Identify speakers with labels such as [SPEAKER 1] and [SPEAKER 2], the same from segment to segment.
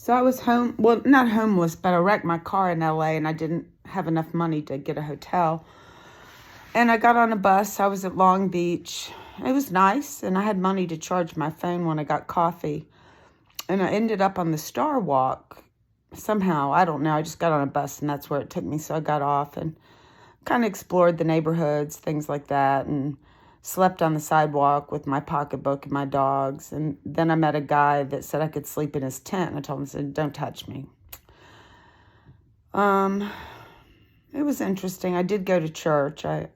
[SPEAKER 1] So I was home, well, not homeless, but I wrecked my car in LA and I didn't have enough money to get a hotel. And I got on a bus. I was at Long Beach. It was nice, and I had money to charge my phone when I got coffee. And I ended up on the Star Walk somehow. I don't know. I just got on a bus, and that's where it took me. So I got off and kind of explored the neighborhoods, things like that, and slept on the sidewalk with my pocketbook and my dogs. And then I met a guy that said I could sleep in his tent. And I told him, I said, don't touch me. It was interesting. I did go to church. It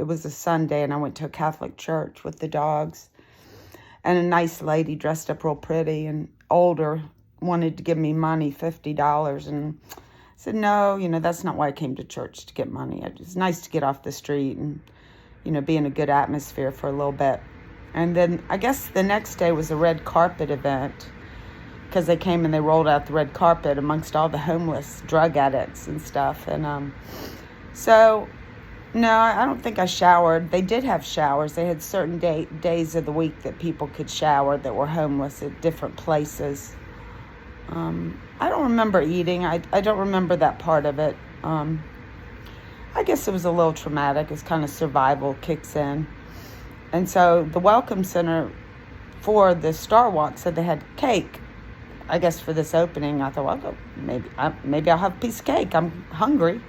[SPEAKER 1] was a Sunday, and I went to a Catholic church with the dogs. And a nice lady dressed up real pretty and older wanted to give me money, $50. And I said, no, that's not why I came to church, to get money. It's nice to get off the street and, be in a good atmosphere for a little bit. And then I guess the next day was a red carpet event, because they came and they rolled out the red carpet amongst all the homeless drug addicts and stuff. And so, no, I don't think I showered. They did have showers. They had certain days of the week that people could shower that were homeless at different places. I don't remember eating. I don't remember that part of it. I guess it was a little traumatic. It's kind of survival kicks in. And so the Welcome Center for the Star Walk said they had cake. I guess for this opening, I thought, well, maybe I'll have a piece of cake. I'm hungry.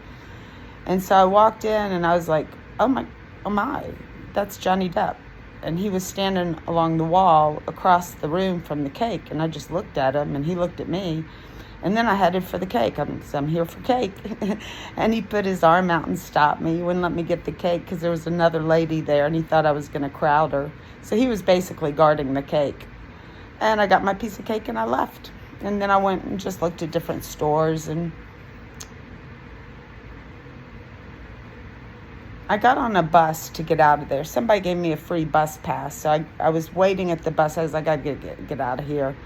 [SPEAKER 1] And so I walked in and I was like, oh my, that's Johnny Depp. And he was standing along the wall across the room from the cake. And I just looked at him and he looked at me. And then I headed for the cake. I'm here for cake. And he put his arm out and stopped me. He wouldn't let me get the cake because there was another lady there and he thought I was going to crowd her. So he was basically guarding the cake. And I got my piece of cake and I left. And then I went and just looked at different stores. And I got on a bus to get out of there. Somebody gave me a free bus pass. So I was waiting at the bus. I was like, I got to get out of here.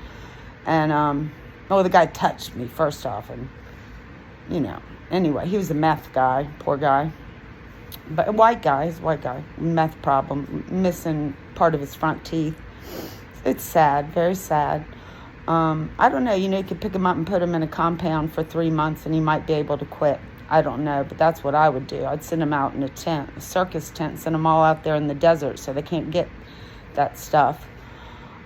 [SPEAKER 1] And, the guy touched me first off. And, anyway, he was a meth guy, poor guy. But a white guy, meth problem, missing part of his front teeth. It's sad, very sad. I don't know, you could pick him up and put him in a compound for 3 months and he might be able to quit. I don't know, but that's what I would do. I'd send him out in a tent, a circus tent, send them all out there in the desert so they can't get that stuff.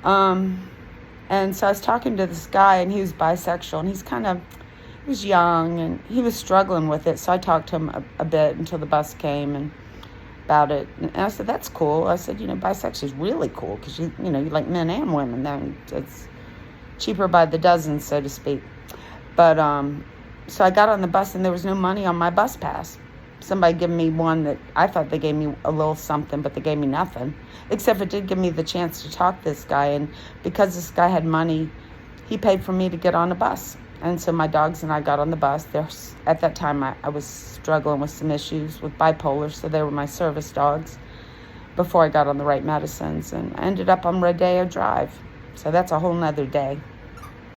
[SPEAKER 1] And so I was talking to this guy and he was bisexual and he was young and he was struggling with it. So I talked to him a bit until the bus came and about it. And I said, that's cool. I said, bisexual is really cool because, you like men and women. Then it's cheaper by the dozen, so to speak. But so I got on the bus and there was no money on my bus pass. Somebody gave me one that I thought they gave me a little something, but they gave me nothing. Except it did give me the chance to talk to this guy. And because this guy had money, he paid for me to get on a bus. And so my dogs and I got on the bus. At that time, I was struggling with some issues with bipolar, so they were my service dogs before I got on the right medicines. And I ended up on Rodeo Drive. So that's a whole nother day.